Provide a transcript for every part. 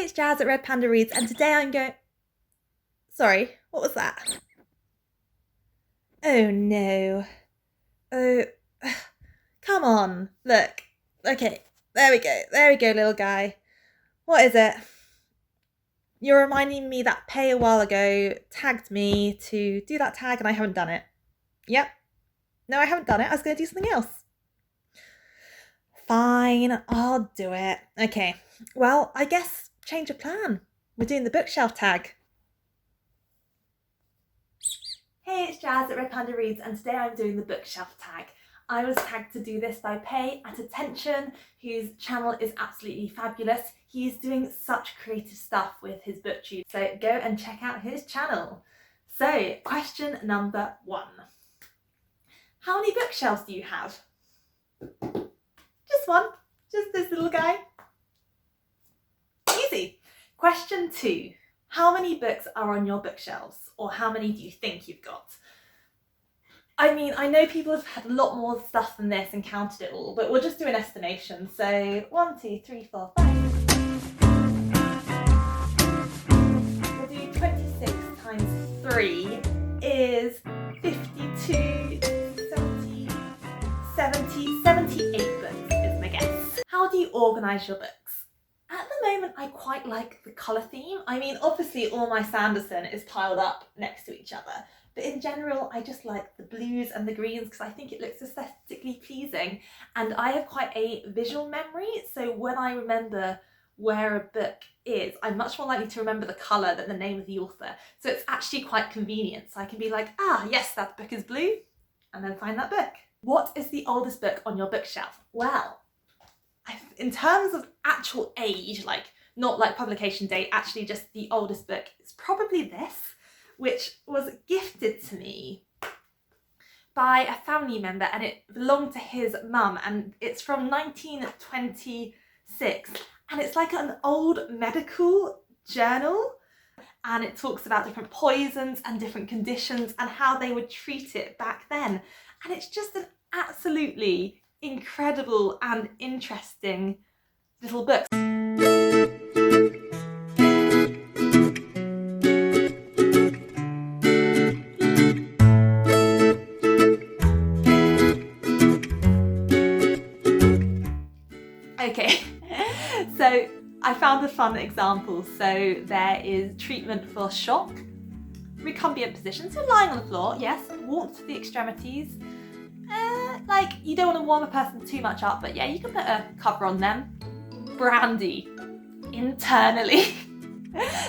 it's Jazz at Red Panda Reads, and today I'm going... Sorry, what was that? Oh no. Oh, come on, look. Okay, there we go, little guy. What is it? You're reminding me that Pay a while ago tagged me to do that tag and I haven't done it. Yep. No, I haven't done it. I was going to do something else. Fine, I'll do it. Okay, well, I guess change of plan. We're doing the bookshelf tag. Hey, it's Jazz at Red Panda Reads, and today I'm doing the bookshelf tag. I was tagged to do this by Pay at Attention, whose channel is absolutely fabulous. He's doing such creative stuff with his booktube, so go and check out his channel. So, question number 1. How many bookshelves do you have? Just one. Just this little guy. Easy. Question 2. How many books are on your bookshelves? Or how many do you think you've got? I mean, I know people have had a lot more stuff than this and counted it all, but we'll just do an estimation. So 1, 2, 3, 4, 5. We'll do 26 times 3 is 52, 78 books is my guess. How do you organise your books? At the moment, I quite like the colour theme. I mean, obviously all my Sanderson is piled up next to each other, but in general, I just like the blues and the greens because I think it looks aesthetically pleasing. And I have quite a visual memory, so when I remember where a book is, I'm much more likely to remember the colour than the name of the author. So it's actually quite convenient. So I can be like, ah, yes, that book is blue, and then find that book. What is the oldest book on your bookshelf? Well, in terms of actual age, like not like publication date, actually just the oldest book, it's probably this, which was gifted to me by a family member and it belonged to his mum, and it's from 1926 and it's like an old medical journal and it talks about different poisons and different conditions and how they would treat it back then, and it's just an absolutely incredible and interesting little book. Okay, so I found a fun example. So there is treatment for shock, recumbent position, so lying on the floor, yes, warmth to the extremities. Like, you don't want to warm a person too much up, but yeah, you can put a cover on them. Brandy, internally.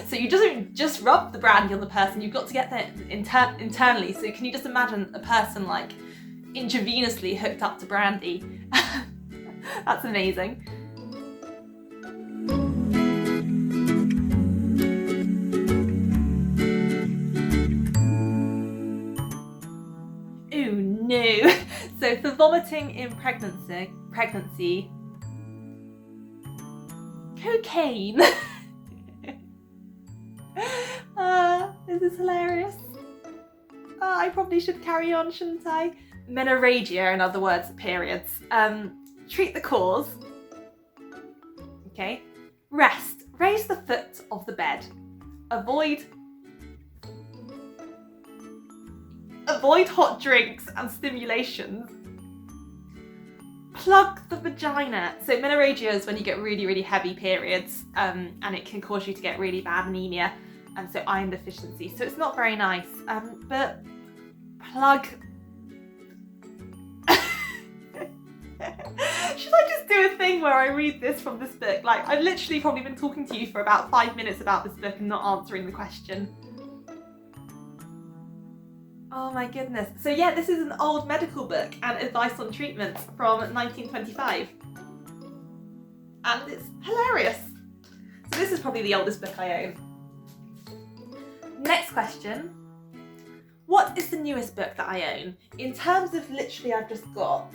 So you don't just rub the brandy on the person, you've got to get there internally. So can you just imagine a person like intravenously hooked up to brandy? That's amazing. Oh no. So for vomiting in pregnancy, cocaine. This is hilarious. I probably should carry on, shouldn't I? Menorrhagia, in other words, periods. Treat the cause. Okay. Rest. Raise the foot of the bed. Avoid hot drinks and stimulations. Plug the vagina. So menorrhagia is when you get really, really heavy periods, and it can cause you to get really bad anemia, and so iron deficiency. So it's not very nice. But plug. Should I just do a thing where I read this from this book? Like, I've literally probably been talking to you for about 5 minutes about this book and not answering the question. Oh my goodness. So yeah, this is an old medical book and advice on treatments from 1925. And it's hilarious. So this is probably the oldest book I own. Next question. What is the newest book that I own? In terms of literally I've just got,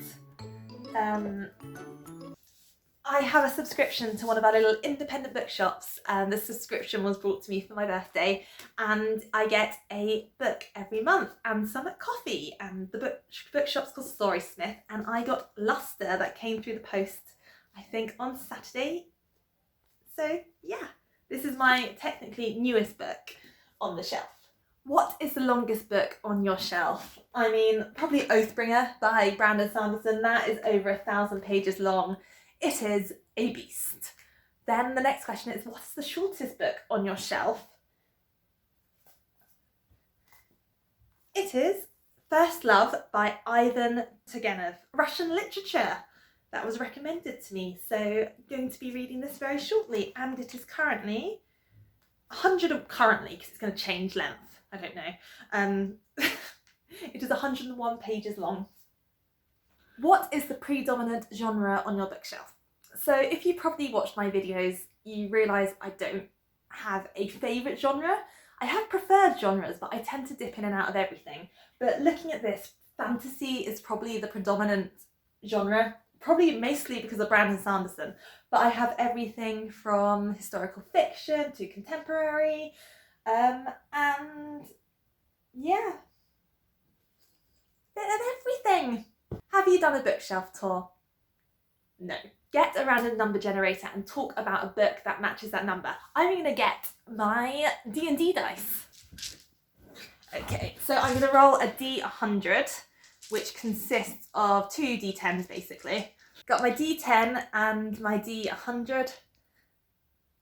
I have a subscription to one of our little independent bookshops, and the subscription was brought to me for my birthday, and I get a book every month and some at coffee, and the bookshop's called Storysmith, and I got Luster that came through the post I think on Saturday. So yeah, this is my technically newest book on the shelf. What is the longest book on your shelf? I mean, probably Oathbringer by Brandon Sanderson. That is over 1,000 pages long. It is a beast. Then the next question is, what is the shortest book on your shelf? It is First Love by Ivan Turgenev, Russian literature. That was recommended to me, so I'm going to be reading this very shortly, and it is currently currently, because it's going to change length, I don't know. It is 101 pages long. What is the predominant genre on your bookshelf? So if you probably watched my videos, you realise I don't have a favourite genre. I have preferred genres, but I tend to dip in and out of everything. But looking at this, fantasy is probably the predominant genre, probably mostly because of Brandon Sanderson. But I have everything from historical fiction to contemporary, and yeah, bit of everything. Have you done a bookshelf tour? No. Get a random number generator and talk about a book that matches that number. I'm going to get my D&D dice. Okay, so I'm going to roll a D100, which consists of 2 D10s basically. Got my D10 and my D100,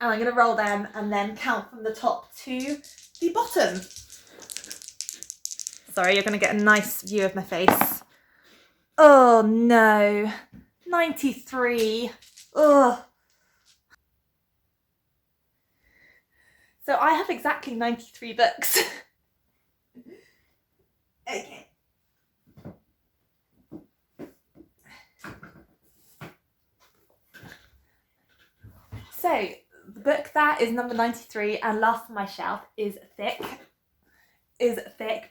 and I'm going to roll them and then count from the top to the bottom. Sorry, you're going to get a nice view of my face. Oh no. 93. Ugh. So I have exactly 93 books. Okay. So the book that is number 93 and last on my shelf is Thick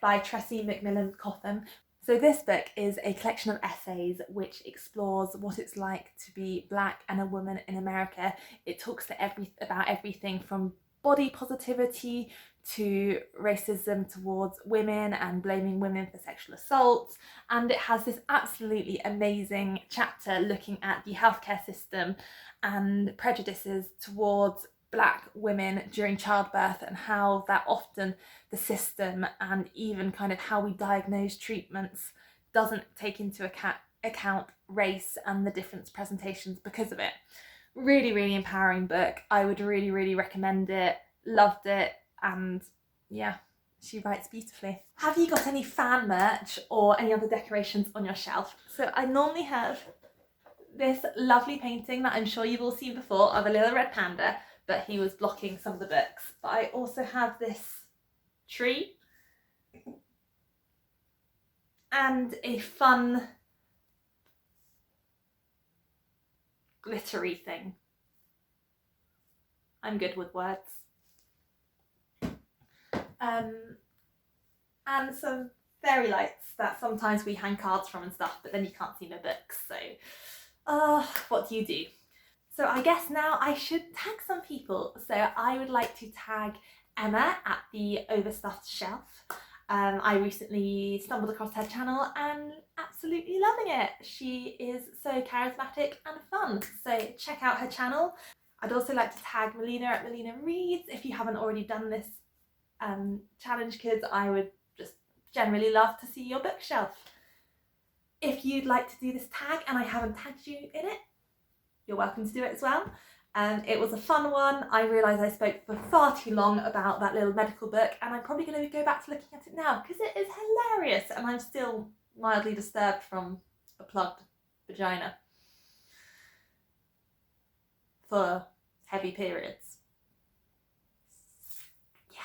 by Tressie, McMillan, Cottom. So this book is a collection of essays which explores what it's like to be Black and a woman in America. It talks about everything from body positivity to racism towards women and blaming women for sexual assaults. And it has this absolutely amazing chapter looking at the healthcare system and prejudices towards Black women during childbirth and how that often the system and even kind of how we diagnose treatments doesn't take into account race and the different presentations because of it. Really, really empowering book. I would really, really recommend it. Loved it, and yeah, she writes beautifully. Have you got any fan merch or any other decorations on your shelf? So I normally have this lovely painting that I'm sure you've all seen before of a little red panda, but he was blocking some of the books. But I also have this tree and a fun glittery thing. I'm good with words. And some fairy lights that sometimes we hang cards from and stuff, but then you can't see my books, so what do you do? So I guess now I should tag some people. So I would like to tag Emma at the Overstuffed Shelf. I recently stumbled across her channel and absolutely loving it. She is so charismatic and fun, so check out her channel. I'd also like to tag Melina at Melina Reads. If you haven't already done this challenge, kids, I would just generally love to see your bookshelf. If you'd like to do this tag and I haven't tagged you in it, you're welcome to do it as well. It was a fun one. I realised I spoke for far too long about that little medical book, and I'm probably going to go back to looking at it now because it is hilarious and I'm still mildly disturbed from a plugged vagina for heavy periods. Yeah.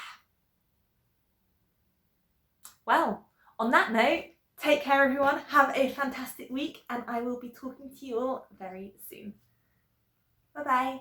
Well, on that note, take care everyone, have a fantastic week, and I will be talking to you all very soon. Bye bye.